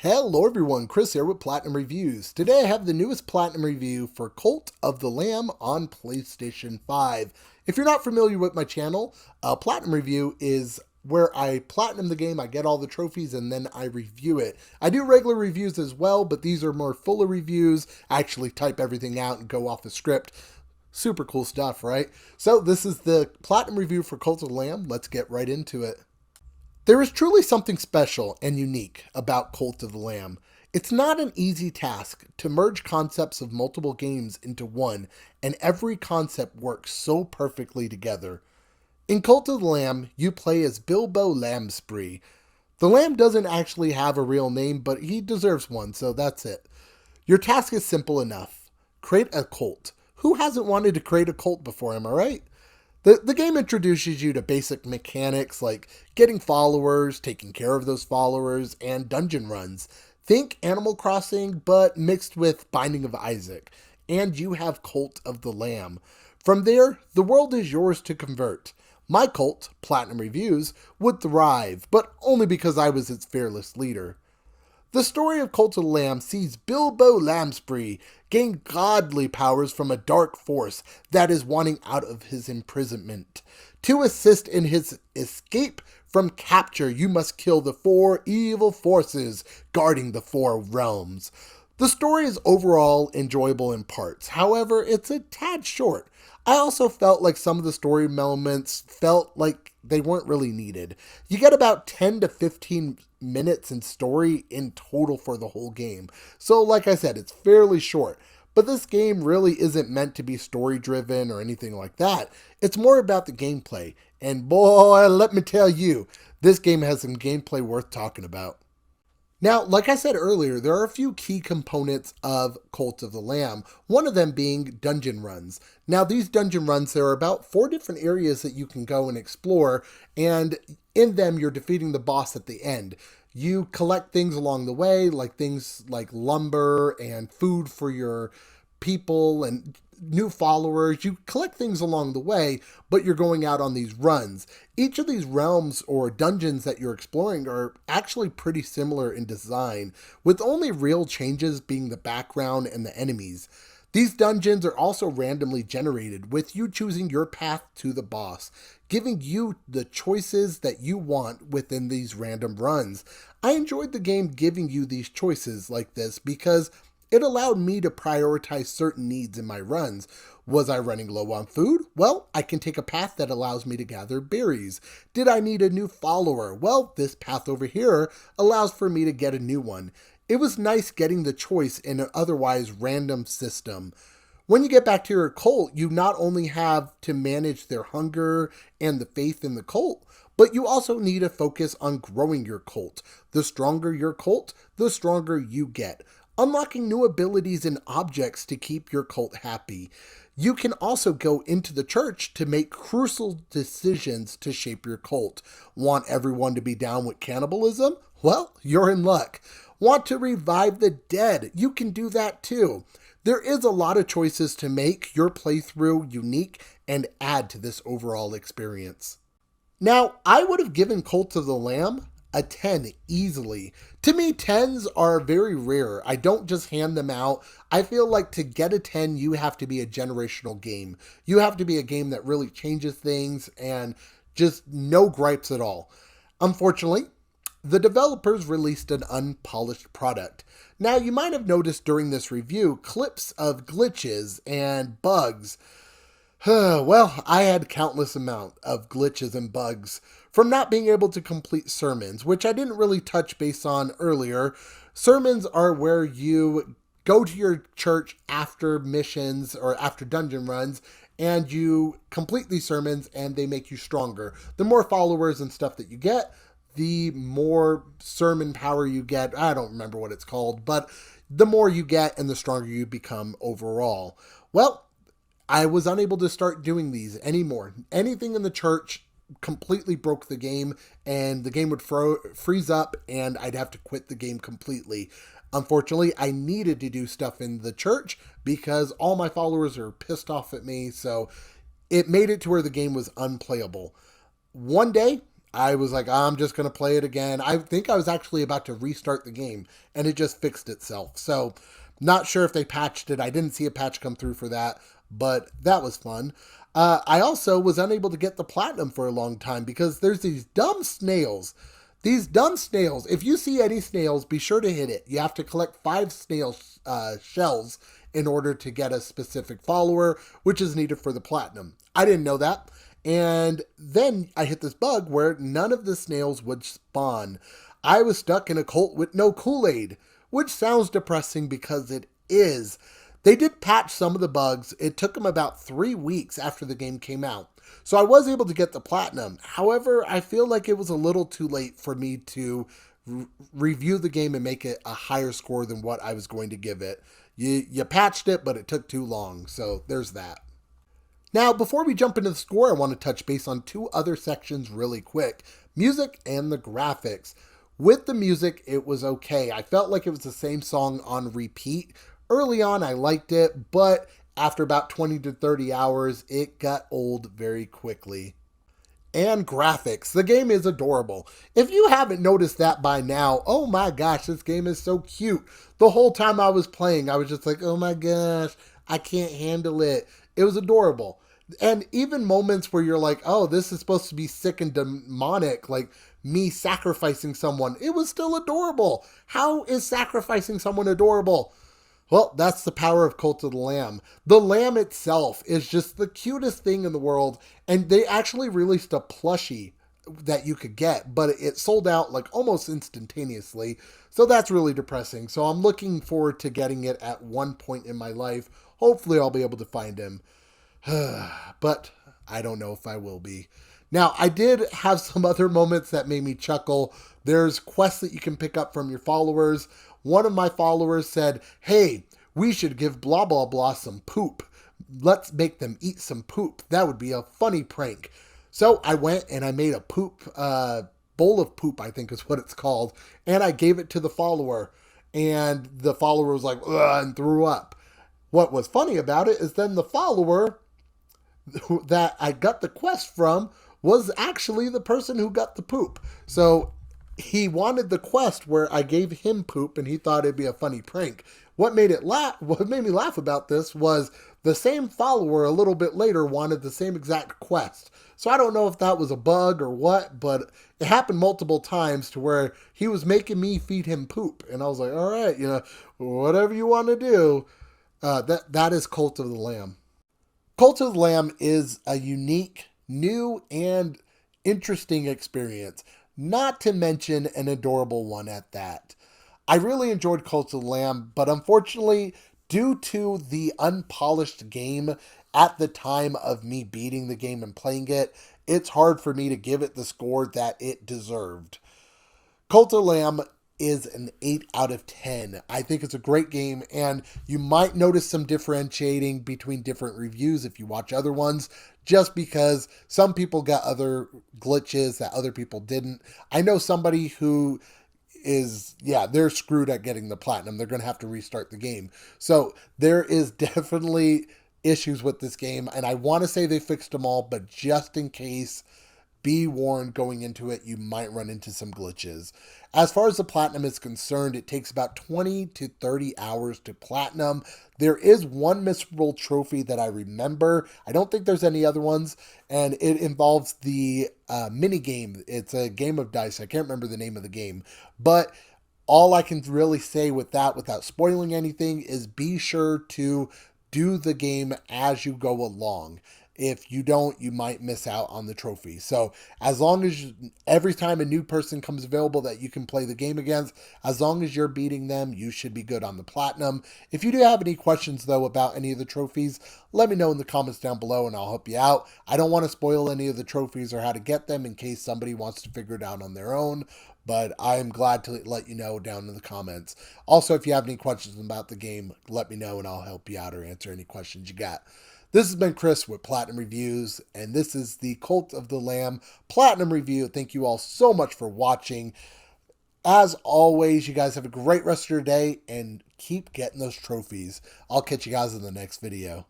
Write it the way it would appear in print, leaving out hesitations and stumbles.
Hello everyone, Chris here with Platinum Reviews. Today I have the newest Platinum review for Cult of the Lamb on PlayStation 5. If you're not familiar with my channel, Platinum Review is where I platinum the game, I get all the trophies, and then I review it. I do regular reviews as well, but these are more fuller reviews. I actually type everything out and go off the script. Super cool stuff, right? So this is the Platinum review for Cult of the Lamb. Let's get right into it. There is truly something special and unique about Cult of the Lamb. It's not an easy task to merge concepts of multiple games into one, and every concept works so perfectly together. In Cult of the Lamb, you play as Bilbo Lambsbury. The lamb doesn't actually have a real name, but he deserves one, so that's it. Your task is simple enough. Create a cult. Who hasn't wanted to create a cult before, am I right? The game introduces you to basic mechanics like getting followers, taking care of those followers, and dungeon runs. Think Animal Crossing, but mixed with Binding of Isaac. And you have Cult of the Lamb. From there, the world is yours to convert. My cult, Platinum Reviews, would thrive, but only because I was its fearless leader. The story of Cult of the Lamb sees Bilbo Lambsbury gain godly powers from a dark force that is wanting out of his imprisonment. To assist in his escape from capture, you must kill the four evil forces guarding the four realms. The story is overall enjoyable in parts, however, it's a tad short. I also felt like some of the story elements felt like they weren't really needed. You get about 10 to 15 minutes in story in total for the whole game. So like I said, it's fairly short. But this game really isn't meant to be story driven or anything like that. It's more about the gameplay. And boy, let me tell you, this game has some gameplay worth talking about. Now, like I said earlier, there are a few key components of Cult of the Lamb, one of them being dungeon runs. Now, these dungeon runs, there are about 4 different areas that you can go and explore, and in them, you're defeating the boss at the end. You collect things along the way, like things like lumber and food for your people and new followers. You collect things along the way, but you're going out on these runs. Each of these realms or dungeons that you're exploring are actually pretty similar in design, with only real changes being the background and the enemies. These dungeons are also randomly generated, with you choosing your path to the boss, giving you the choices that you want within these random runs. I enjoyed the game giving you these choices like this because it allowed me to prioritize certain needs in my runs. Was I running low on food? Well, I can take a path that allows me to gather berries. Did I need a new follower? Well, this path over here allows for me to get a new one. It was nice getting the choice in an otherwise random system. When you get back to your cult, you not only have to manage their hunger and the faith in the cult, but you also need to focus on growing your cult. The stronger your cult, the stronger you get, unlocking new abilities and objects to keep your cult happy. You can also go into the church to make crucial decisions to shape your cult. Want everyone to be down with cannibalism? Well, you're in luck. Want to revive the dead? You can do that too. There is a lot of choices to make your playthrough unique and add to this overall experience. Now, I would have given Cult of the Lamb a 10 easily. To me, 10s are very rare. I don't just hand them out. I feel like to get a 10, you have to be a generational game. You have to be a game that really changes things and just no gripes at all. Unfortunately, the developers released an unpolished product. Now, you might have noticed during this review clips of glitches and bugs. Well, I had countless amount of glitches and bugs from not being able to complete sermons, which I didn't really touch base on earlier. Sermons are where you go to your church after missions or after dungeon runs, and you complete these sermons and they make you stronger. The more followers and stuff that you get, the more sermon power you get. I don't remember what it's called, but the more you get and the stronger you become overall. Well, I was unable to start doing these anymore. Anything in the church completely broke the game, and the game would freeze up, and I'd have to quit the game completely. Unfortunately, I needed to do stuff in the church because all my followers are pissed off at me, so it made it to where the game was unplayable. One day, I was like, I'm just going to play it again. I think I was actually about to restart the game and it just fixed itself. So, not sure if they patched it. I didn't see a patch come through for that, but that was fun. I also was unable to get the platinum for a long time because there's these dumb snails. These dumb snails. If you see any snails, be sure to hit it. You have to collect 5 snail shells in order to get a specific follower, which is needed for the platinum. I didn't know that. And then I hit this bug where none of the snails would spawn. I was stuck in a cult with no Kool-Aid, which sounds depressing because it is. They did patch some of the bugs. It took them about 3 weeks after the game came out. So I was able to get the platinum. However, I feel like it was a little too late for me to review the game and make it a higher score than what I was going to give it. You patched it, but it took too long. So there's that. Now, before we jump into the score, I want to touch base on 2 other sections really quick. Music and the graphics. With the music, it was okay. I felt like it was the same song on repeat. Early on, I liked it, but after about 20 to 30 hours, it got old very quickly. And graphics. The game is adorable. If you haven't noticed that by now, oh my gosh, this game is so cute. The whole time I was playing, I was just like, oh my gosh, I can't handle it. It was adorable. And even moments where you're like, oh, this is supposed to be sick and demonic, like me sacrificing someone, it was still adorable. How is sacrificing someone adorable? Well, that's the power of Cult of the Lamb. The lamb itself is just the cutest thing in the world, and they actually released a plushie that you could get, but it sold out like almost instantaneously, so that's really depressing. So I'm looking forward to getting it at one point in my life. Hopefully I'll be able to find him, but I don't know if I will be. Now, I did have some other moments that made me chuckle. There's quests that you can pick up from your followers. One of my followers said, hey, we should give blah, blah, blah some poop. Let's make them eat some poop. That would be a funny prank. So I went and I made a poop, bowl of poop, I think is what it's called. And I gave it to the follower. And the follower was like, ugh, and threw up. What was funny about it is then the follower that I got the quest from was actually the person who got the poop. So he wanted the quest where I gave him poop and he thought it'd be a funny prank. What made me laugh about this was the same follower a little bit later wanted the same exact quest. So I don't know if that was a bug or what, but it happened multiple times to where he was making me feed him poop. And I was like, all right, whatever you want to do. That is Cult of the Lamb. Cult of the Lamb is a unique, new, and interesting experience. Not to mention an adorable one at that. I really enjoyed Cult of the Lamb, but unfortunately, due to the unpolished game at the time of me beating the game and playing it, it's hard for me to give it the score that it deserved. Cult of the Lamb is an 8 out of 10. I think it's a great game, and you might notice some differentiating between different reviews if you watch other ones, just because some people got other glitches that other people didn't. I know somebody who they're screwed at getting the platinum. They're going to have to restart the game. So there is definitely issues with this game, and I want to say they fixed them all, but just in case, be warned going into it, you might run into some glitches. As far as the platinum is concerned, it takes about 20 to 30 hours to platinum. There is one missable trophy that I remember. I don't think there's any other ones, and it involves the mini game. It's a game of dice. I can't remember the name of the game, but all I can really say with that, without spoiling anything, is be sure to do the game as you go along. If you don't, you might miss out on the trophy. So as long as every time a new person comes available that you can play the game against, as long as you're beating them, you should be good on the platinum. If you do have any questions, though, about any of the trophies, let me know in the comments down below and I'll help you out. I don't want to spoil any of the trophies or how to get them in case somebody wants to figure it out on their own, but I'm glad to let you know down in the comments. Also, if you have any questions about the game, let me know and I'll help you out or answer any questions you got. This has been Chris with Platinum Reviews, and this is the Cult of the Lamb Platinum Review. Thank you all so much for watching. As always, you guys have a great rest of your day, and keep getting those trophies. I'll catch you guys in the next video.